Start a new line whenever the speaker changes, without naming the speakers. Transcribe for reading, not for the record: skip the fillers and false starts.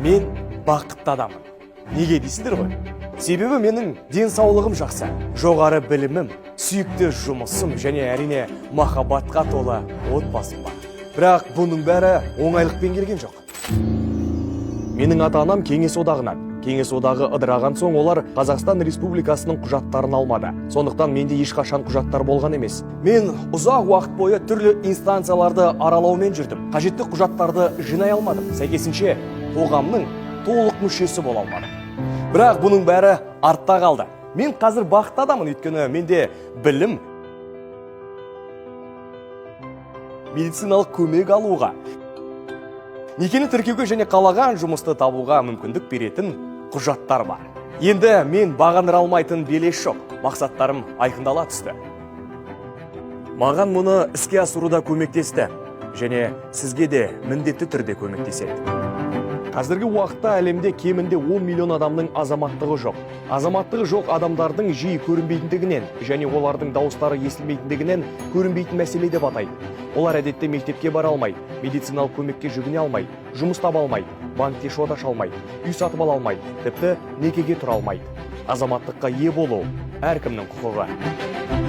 Мен бақытты адамын. Неге дейсіздер ғой? Себебі менің денсаулығым жақсы, жоғары білімім, сүйікті жұмысым және әрине махаббатқа толы отбасым бар. Бірақ бұның бәрі оңайлықпен келген жоқ. Менің ата-анам Кеңес одағынан. Кеңес одағы ыдыраған соң олар Қазақстан Республикасының құжаттарын алмады. Сондықтан менде ешқашан құжаттар болған емес. Мен ұзақ уақыт бойы түрлі инстанцияларды аралаумен жүрдім. Қажетті құжаттарды жинай алмадым. Сәйкесінше қоғамның толық мүшесі бола алмадым. Бірақ бұның бәрі артта қалды. Мен қазір бақытты адамын, өйткені менде білім, медициналық көмек алуға, некені тіркеуге және қалаған жұмысты табуға мүмкіндік беретін құжаттар бар. Енді мен бағындыра алмайтын белес жоқ. Мақсаттарым айқындала түсті. Маған мұны іске асыруда көмектесті және сізге де міндетті түрде көмектеседі. Қазіргі уақытта әлемде кемінде 10 миллион адамның азаматтығы жоқ. Азаматтығы жоқ адамдардың жиі көрінбейтіндігінен және олардың дауыстары естілмейтіндігінен көрінбейтін мәселе деп атайды. Олар әдетте мектепке бара алмайды, медициналық көмекке жүгіне алмайды, жұмыс таба алмайды, банкте шот аша алмайды, үй сатып ала алмайды, тіпті некеге тұра алмайды. Азаматтыққа ие болу әркімнің құқығы.